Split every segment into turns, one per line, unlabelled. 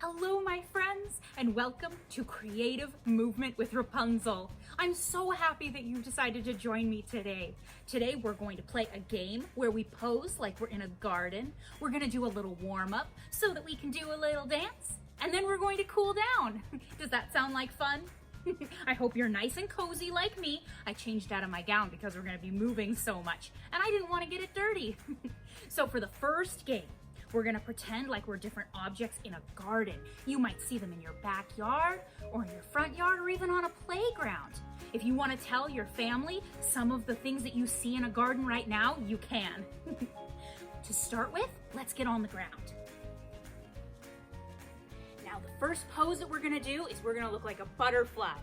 Hello, my friends, and welcome to Creative Movement with Rapunzel. I'm so happy that you decided to join me today. Today, we're going to play a game where we pose like we're in a garden. We're going to do a little warm-up so that we can do a little dance, and then we're going to cool down. Does that sound like fun? I hope you're nice and cozy like me. I changed out of my gown because we're going to be moving so much, and I didn't want to get it dirty. So for the first game, we're gonna pretend like we're different objects in a garden. You might see them in your backyard or in your front yard or even on a playground. If you wanna tell your family some of the things that you see in a garden right now, you can. To start with, let's get on the ground. Now the first pose that we're gonna do is we're gonna look like a butterfly.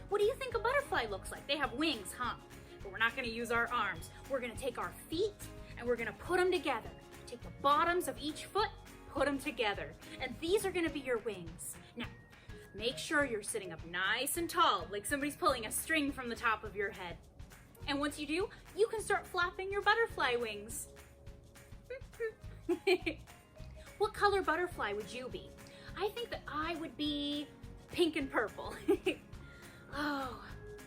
What do you think a butterfly looks like? They have wings, huh? But we're not gonna use our arms. We're gonna take our feet and we're gonna put them together. Take the bottoms of each foot, put them together, and these are gonna be your wings. Now, make sure you're sitting up nice and tall, like somebody's pulling a string from the top of your head. And once you do, you can start flapping your butterfly wings. What color butterfly would you be? I think that I would be pink and purple. Oh,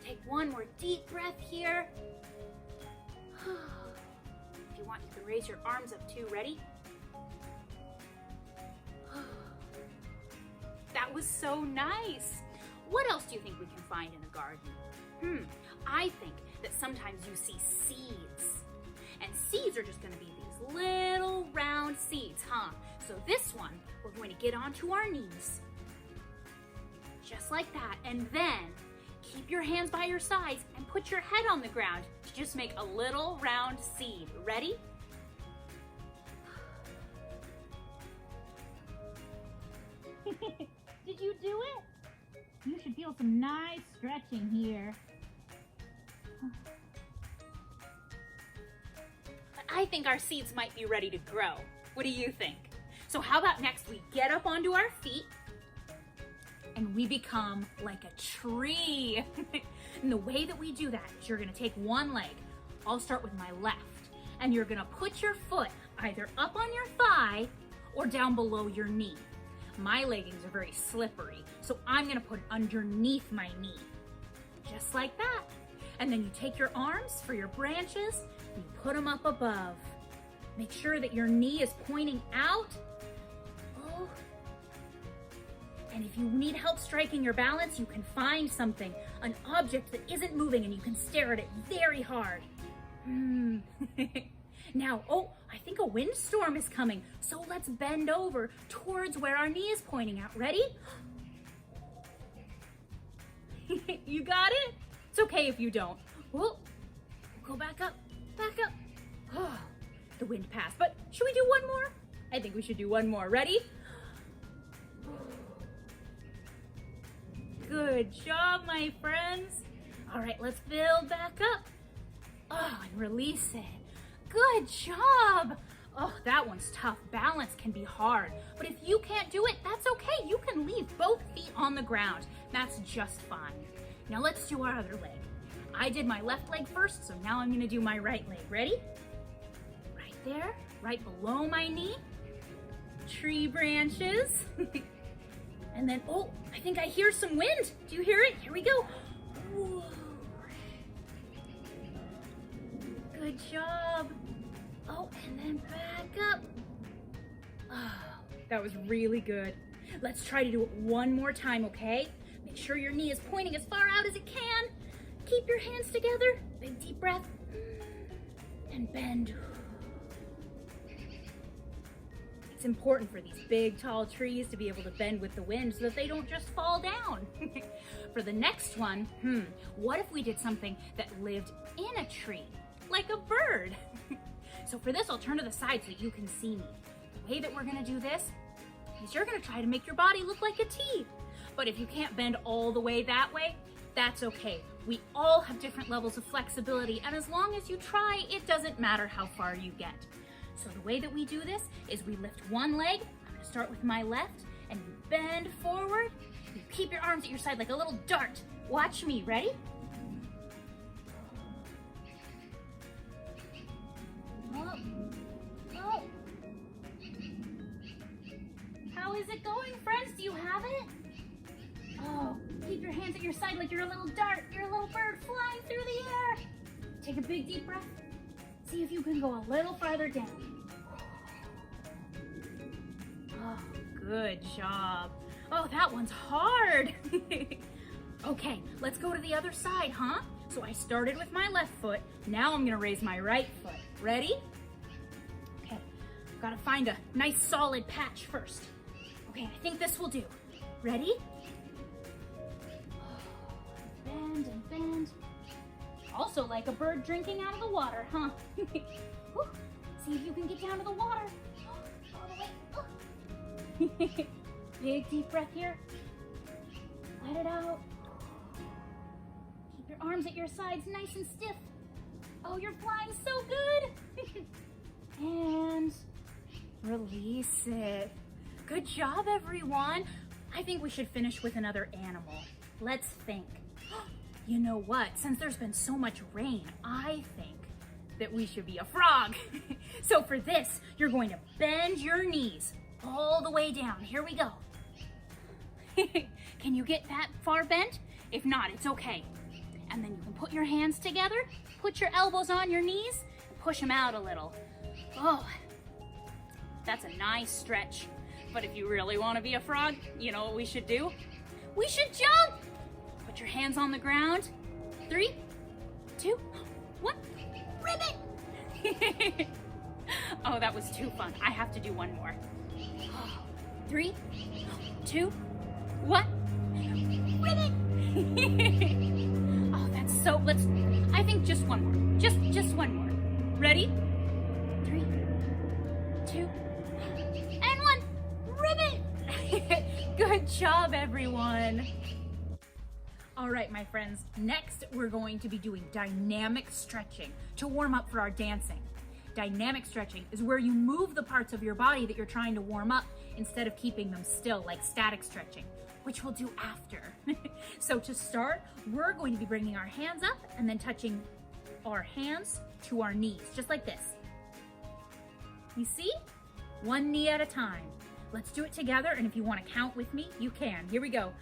take one more deep breath here. If you want, you can raise your arms up too. Ready? That was so nice. What else do you think we can find in a garden? I think that sometimes you see seeds. And seeds are just going to be these little round seeds, huh? So this one, we're going to get onto our knees. Just like that. And then keep your hands by your sides and put your head on the ground to just make a little round seed. Ready?
Did you do it? You should feel some nice stretching here.
I think our seeds might be ready to grow. What do you think? So how about next we get up onto our feet and we become like a tree. And the way that we do that is you're gonna take one leg. I'll start with my left. And you're gonna put your foot either up on your thigh or down below your knee. My leggings are very slippery, so I'm gonna put it underneath my knee. Just like that. And then you take your arms for your branches and you put them up above. Make sure that your knee is pointing out. Oh. And if you need help striking your balance, you can find something, an object that isn't moving, and you can stare at it very hard. Now, I think a windstorm is coming, so let's bend over towards where our knee is pointing out. Ready? You got it? It's okay if you don't. Whoa. Go back up, back up. Oh, the wind passed, but should we do one more? I think we should do one more. Ready? Good job, my friends. All right, let's build back up. Oh, and release it. Good job. Oh, that one's tough. Balance can be hard, but if you can't do it, that's okay. You can leave both feet on the ground. That's just fine. Now let's do our other leg. I did my left leg first, so now I'm gonna do my right leg. Ready? Right there, right below my knee. Tree branches. And then, I think I hear some wind. Do you hear it? Here we go. Whoa. Good job. And then back up. Oh, that was really good. Let's try to do it one more time, okay? Make sure your knee is pointing as far out as it can. Keep your hands together. Big deep breath. And bend. It's important for these big, tall trees to be able to bend with the wind so that they don't just fall down. For the next one, what if we did something that lived in a tree, like a bird? So for this, I'll turn to the side so that you can see me. The way that we're gonna do this is you're gonna try to make your body look like a T. But if you can't bend all the way that way, that's okay. We all have different levels of flexibility, and as long as you try, it doesn't matter how far you get. So the way that we do this is we lift one leg. I'm gonna start with my left, and you bend forward. You keep your arms at your side like a little dart. Watch me, ready? How is it going, friends? Do you have it? Oh, keep your hands at your side like you're a little dart. You're a little bird flying through the air. Take a big deep breath. See if you can go a little farther down. Oh, good job. Oh, that one's hard. Okay, let's go to the other side, huh? So I started with my left foot. Now I'm gonna raise my right foot. Ready? Okay, gotta find a nice solid patch first. Okay, I think this will do. Ready? Bend and bend. Also like a bird drinking out of the water, huh? Whew. See if you can get down to the water. All the way. Big deep breath here. Let it out. Keep your arms at your sides nice and stiff. Oh, you're flying so good. And release it. Good job, everyone. I think we should finish with another animal. Let's think. You know what? Since there's been so much rain, I think that we should be a frog. So for this, you're going to bend your knees all the way down. Here we go. Can you get that far bent? If not, it's okay. And then you can put your hands together, put your elbows on your knees, and push them out a little. Oh, that's a nice stretch. But if you really want to be a frog, you know what we should do? We should jump! Put your hands on the ground. 3, 2, 1, ribbit! Oh, that was too fun. I have to do one more. 3, 2, 1, ribbit! Oh, that's so, I think just one more. Just one more. Ready? 3, 2, and 1, ribbit! Good job, everyone. All right, my friends, next we're going to be doing dynamic stretching to warm up for our dancing. Dynamic stretching is where you move the parts of your body that you're trying to warm up instead of keeping them still, like static stretching, which we'll do after. So to start, we're going to be bringing our hands up and then touching our hands to our knees, just like this. You see? One knee at a time. Let's do it together, and if you want to count with me, you can. Here we go.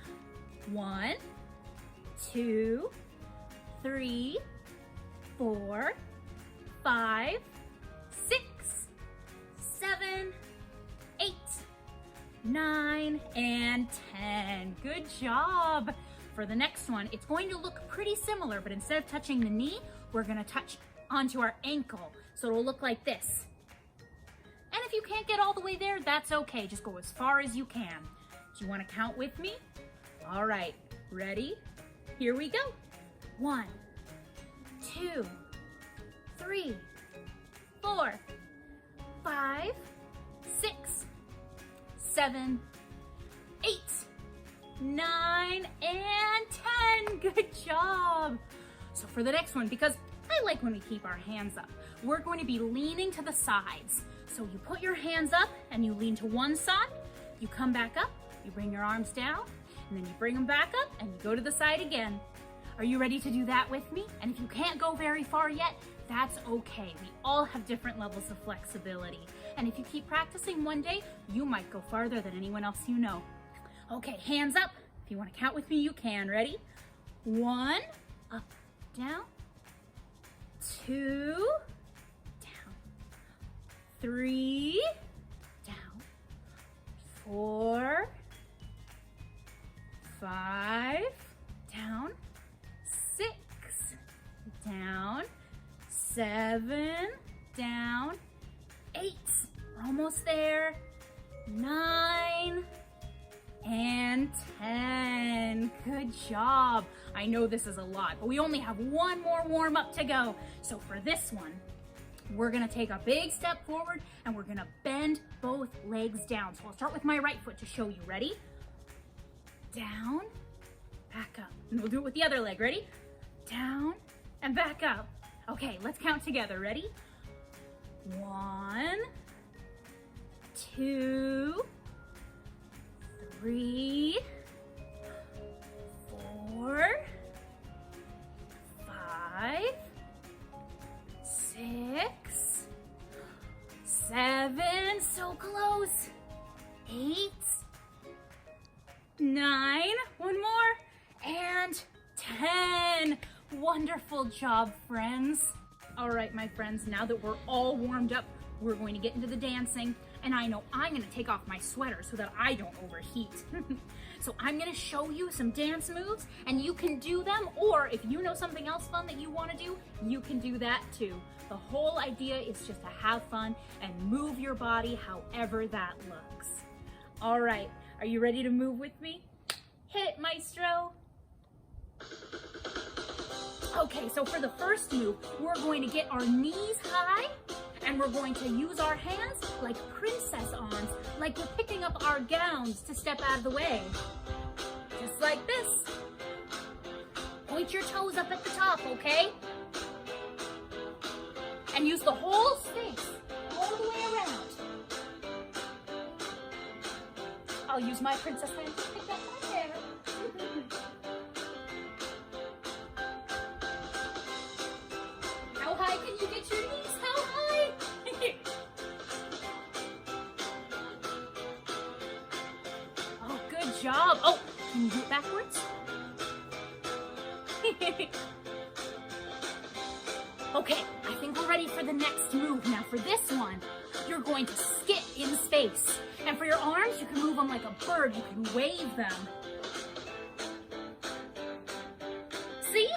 1, 2, 3, 4, 5, 6, 7, 8, 9, and 10. Good job. For the next one, it's going to look pretty similar, but instead of touching the knee, we're going to touch onto our ankle. So it'll look like this. And if you can't get all the way there, that's okay. Just go as far as you can. Do you want to count with me? All right, ready? Here we go. 1, 2, 3, 4, 5, 6, 7, 8, 9, and 10. Good job. So for the next one, because I like when we keep our hands up, we're going to be leaning to the sides. So you put your hands up and you lean to one side, you come back up, you bring your arms down, and then you bring them back up and you go to the side again. Are you ready to do that with me? And if you can't go very far yet, that's okay. We all have different levels of flexibility. And if you keep practicing one day, you might go farther than anyone else you know. Okay, hands up. If you want to count with me, you can. Ready? 1, up, down. 2, down. 3, down. 4, 5, down. 6, down. 7, down. 8, we're almost there. 9, and 10. Good job. I know this is a lot, but we only have one more warm up to go. So for this one, we're gonna take a big step forward and we're gonna bend both legs down. So I'll start with my right foot to show you. Ready? Down, back up. And we'll do it with the other leg. Ready? Down and back up. Okay, let's count together. Ready? 1, 2, 3, 4, 5, 6, 7, so close. 8, 9. One more. And 10. Wonderful job, friends. All right, my friends, now that we're all warmed up, we're going to get into the dancing. And I know I'm gonna take off my sweater so that I don't overheat. So I'm gonna show you some dance moves and you can do them, or if you know something else fun that you wanna do, you can do that too. The whole idea is just to have fun and move your body however that looks. All right, are you ready to move with me? Hit it, maestro. Okay, so for the first move, we're going to get our knees high and we're going to use our hands like princess arms, like we're picking up our gowns to step out of the way. Just like this. Point your toes up at the top, okay? And use the whole space, all the way around. I'll use my princess hand to pick up my hair. How high can you get your knees? How high? Oh, good job. Oh, can you do it backwards? Okay, I think we're ready for the next move. Now for this one, you're going to skip in space. And for your arms, you can move them like a bird. You can wave them. See?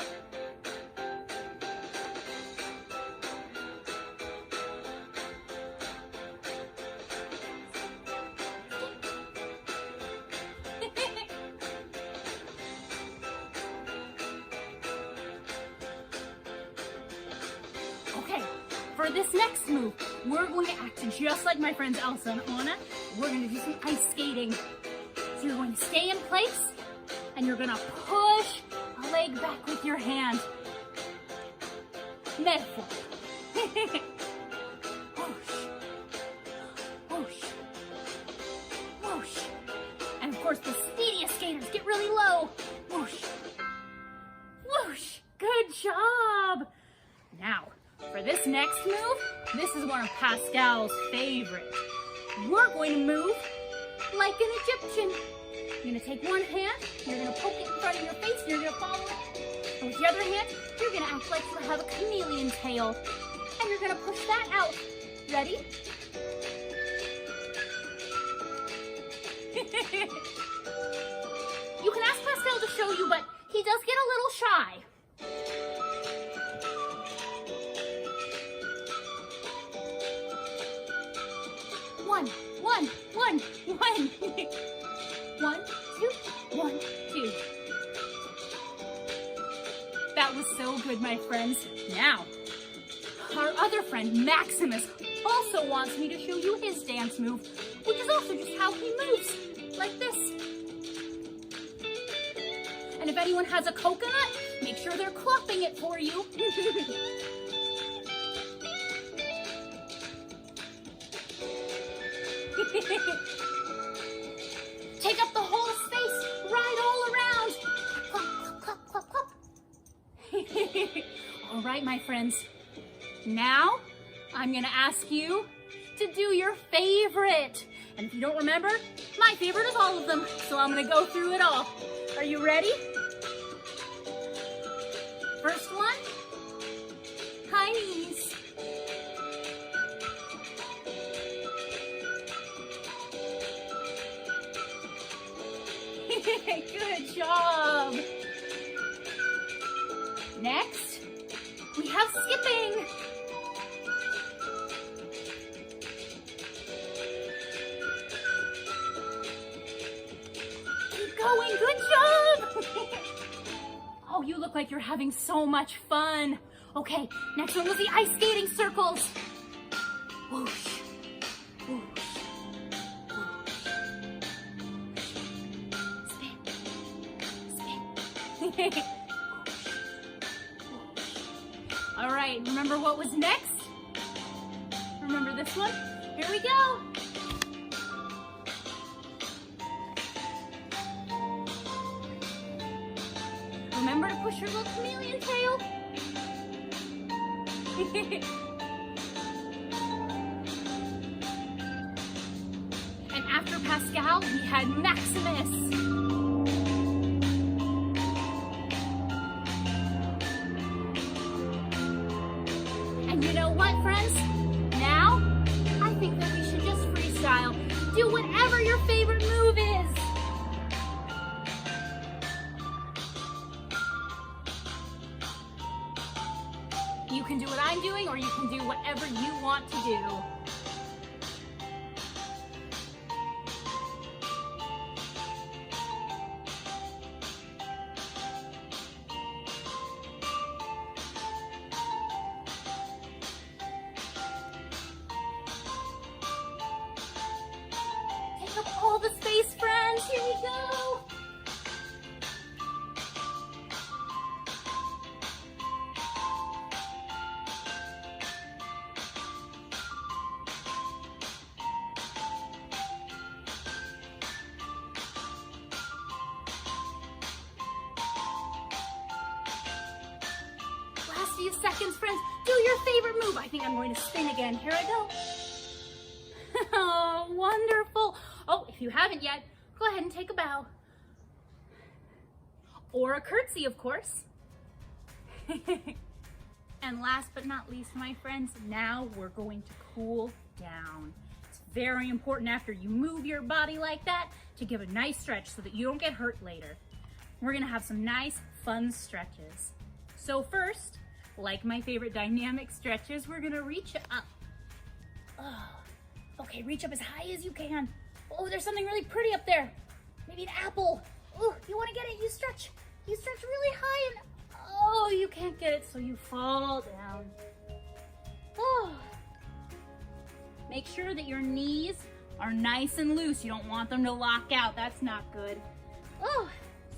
Okay, for this next move, we're going to act just like my friends Elsa and Anna. We're going to do some ice skating. So you're going to stay in place, and you're going to push a leg back with your hand. Metaphor. Whoosh. Whoosh. Whoosh. And of course, the speediest skaters get really low. Whoosh. Whoosh. Good job. Now, for this next move, this is one of Pascal's favorites. We're going to move like an Egyptian. You're going to take one hand, you're going to poke it in front of your face, and you're going to follow it. And with the other hand, you're going to act like you have a chameleon tail. And you're going to push that out. Ready? You can ask Pascal to show you, but he does get a little shy. One. 1, 2, 1, 2. That was so good, my friends. Now, our other friend, Maximus, also wants me to show you his dance move, which is also just how he moves, like this. And if anyone has a coconut, make sure they're clopping it for you. Take up the whole space, ride all around. Clop, clop, clop, clop. All right, my friends. Now, I'm gonna ask you to do your favorite. And if you don't remember, my favorite is all of them. So I'm gonna go through it all. Are you ready? First one, high knees. Good job. Next, we have skipping. Keep going, good job. Oh, you look like you're having so much fun. Okay, next one was the ice skating circles. Whoosh, whoosh. All right, remember what was next? Remember this one? Here we go. Remember to push your little chameleon tail. And after Pascal, we had Maximus. friends, now I think that we should just freestyle. Do whatever your favorite move is. You can do what I'm doing, or you can do whatever you want to do. Take up all the space, friends. Here we go. Last few seconds, friends. Do your favorite move. I think I'm going to spin again. Here I go. Oh, wonderful. Oh, if you haven't yet, go ahead and take a bow. Or a curtsy, of course. And last but not least, my friends, now we're going to cool down. It's very important after you move your body like that to give a nice stretch so that you don't get hurt later. We're gonna have some nice, fun stretches. So first, like my favorite dynamic stretches, we're gonna reach up. Oh, okay, reach up as high as you can. Oh, there's something really pretty up there. Maybe an apple. Oh, you wanna get it? You stretch really high and oh, you can't get it, so you fall down. Oh. Make sure that your knees are nice and loose. You don't want them to lock out. That's not good. Oh,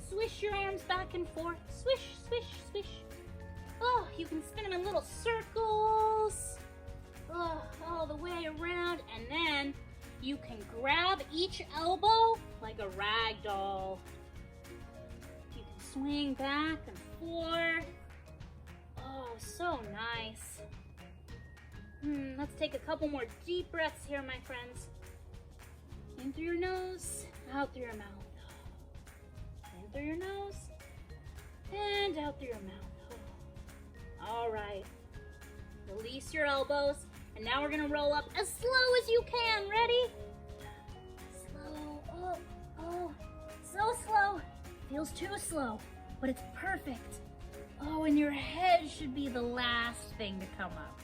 swish your arms back and forth. Swish, swish, swish. Oh, you can spin them in little circles. Oh, all the way around. And then you can grab each elbow like a rag doll. You can swing back and forth. Oh, so nice. Let's take a couple more deep breaths here, my friends. In through your nose, out through your mouth. In through your nose, and out through your mouth. All right. Release your elbows, and now we're gonna roll up as slow as you can. Ready? Slow. Oh, so slow. Feels too slow, but it's perfect. Oh, and your head should be the last thing to come up.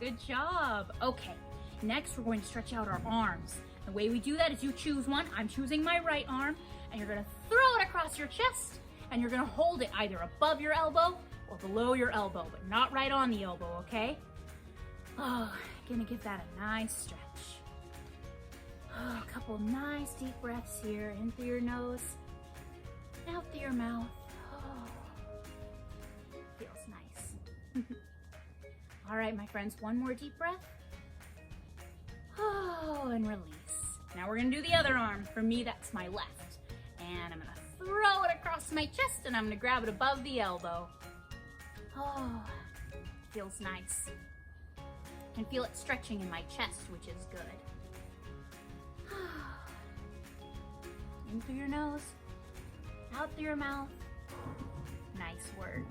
Good job. Okay, next we're going to stretch out our arms. The way we do that is you choose one. I'm choosing my right arm, and you're gonna throw it across your chest, and you're gonna hold it either above your elbow or below your elbow, but not right on the elbow, okay? Oh, gonna give that a nice stretch. Oh, a couple nice deep breaths here. In through your nose, out through your mouth. Oh, feels nice. All right, my friends, one more deep breath. Oh, and release. Now we're gonna do the other arm. For me, that's my left. And I'm gonna throw it across my chest, and I'm gonna grab it above the elbow. Oh, feels nice. I can feel it stretching in my chest, which is good. In through your nose, out through your mouth. Nice work.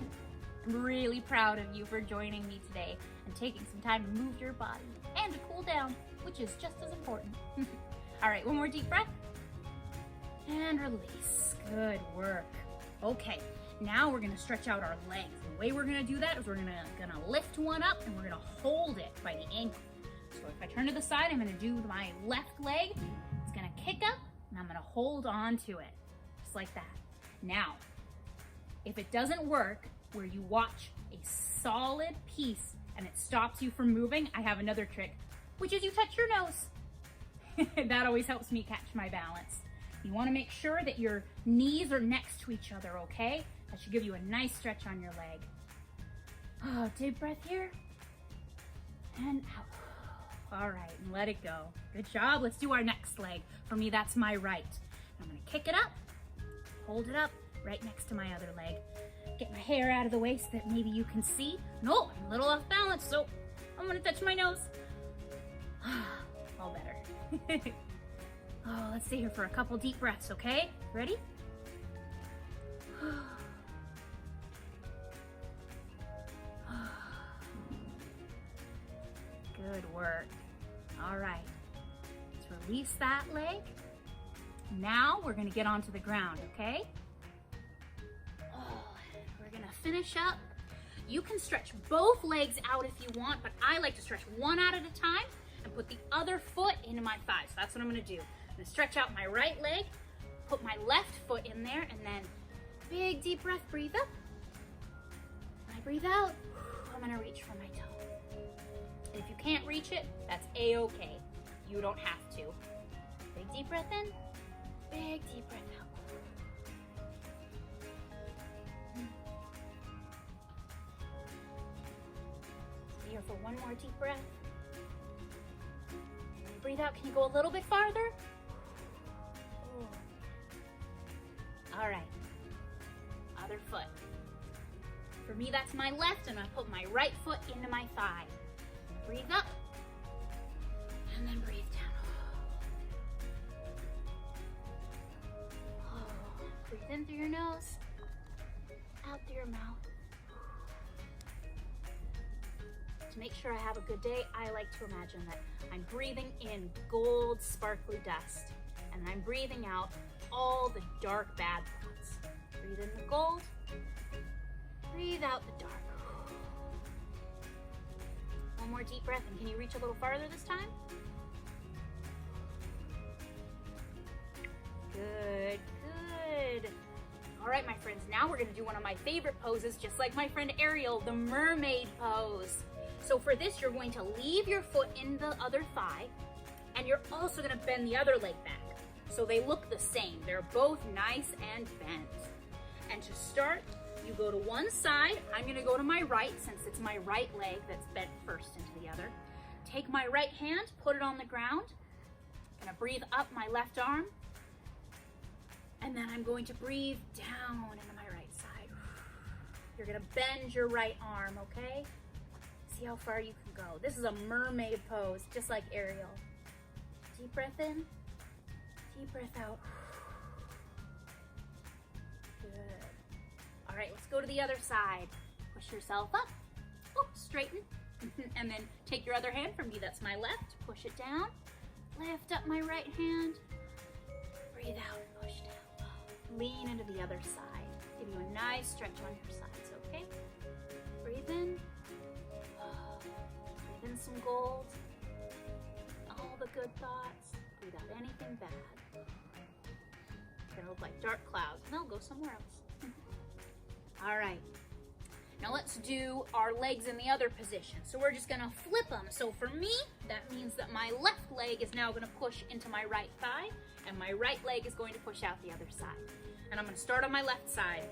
I'm really proud of you for joining me today and taking some time to move your body and to cool down, which is just as important. All right, one more deep breath. And release. Good work. Okay, now we're gonna stretch out our legs. The way we're gonna do that is we're gonna lift one up and we're gonna hold it by the ankle. So if I turn to the side, I'm gonna do my left leg. It's gonna kick up and I'm gonna hold on to it, just like that. Now, if it doesn't work, where you watch a solid piece and it stops you from moving, I have another trick, which is you touch your nose. That always helps me catch my balance. You wanna make sure that your knees are next to each other, okay? That should give you a nice stretch on your leg. Oh, deep breath here. And out. All right, and let it go. Good job, let's do our next leg. For me, that's my right. I'm gonna kick it up, hold it up, right next to my other leg. Get my hair out of the way so that maybe you can see. No, I'm a little off balance, so I'm gonna touch my nose. All better. Oh, let's stay here for a couple deep breaths, okay? Ready? Good work. All right, let's release that leg. Now we're gonna get onto the ground, okay? Oh, we're gonna finish up. You can stretch both legs out if you want, but I like to stretch one out at a time and put the other foot into my thigh. So that's what I'm gonna do. I'm gonna stretch out my right leg, put my left foot in there, and then big deep breath, breathe up. When I breathe out, I'm gonna reach for my toe. And if you can't reach it, that's a-okay. You don't have to. Big deep breath in, big deep breath out. Stay here for one more deep breath. When you breathe out, can you go a little bit farther? Ooh. All right, other foot. For me, that's my left, and I put my right foot into my thigh. Breathe up, and then breathe down. Oh, breathe in through your nose, out through your mouth. To make sure I have a good day, I like to imagine that I'm breathing in gold, sparkly dust, and I'm breathing out all the dark, bad thoughts. Breathe in the gold, breathe out the dark. One more deep breath, and can you reach a little farther this time? Good, good. All right, my friends, now we're gonna do one of my favorite poses, just like my friend Ariel, the mermaid pose. So for this, you're going to leave your foot in the other thigh, and you're also gonna bend the other leg back. So they look the same. They're both nice and bent. And to start, you go to one side. I'm gonna go to my right since it's my right leg that's bent first into the other. Take my right hand, put it on the ground. I'm gonna breathe up my left arm. And then I'm going to breathe down into my right side. You're gonna bend your right arm, okay? See how far you can go. This is a mermaid pose, just like Ariel. Deep breath in, deep breath out. Good. All right, let's go to the other side. Push yourself up. Oh, straighten. And then take your other hand from me. That's my left. Push it down. Lift up my right hand. Breathe out and push down. Lean into the other side. Give you a nice stretch on your sides, okay? Breathe in. Breathe in some gold. All the good thoughts. Breathe out anything bad. It's gonna look like dark clouds. No, go somewhere else. All right, now let's do our legs in the other position. So we're just gonna flip them. So for me, that means that my left leg is now gonna push into my right thigh, and my right leg is going to push out the other side. And I'm gonna start on my left side.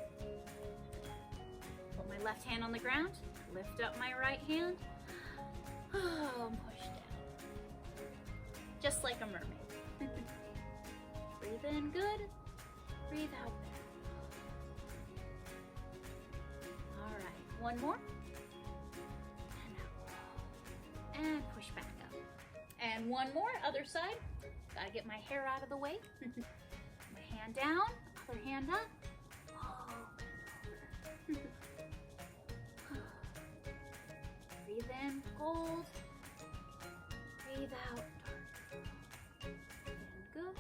Put my left hand on the ground, lift up my right hand, and push down. Just like a mermaid. Breathe in good, breathe out bad. One more. And out. And push back up. And one more, other side. Gotta get my hair out of the way. My hand down, other hand up. Oh, bend over. Breathe in, gold. Breathe out, dark. In, good.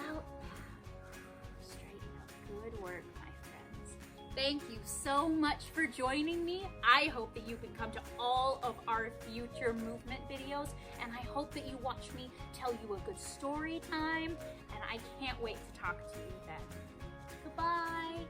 Out, bad. Straighten up. Good work. Thank you so much for joining me. I hope that you can come to all of our future movement videos, and I hope that you watch me tell you a good story time, and I can't wait to talk to you then. Goodbye.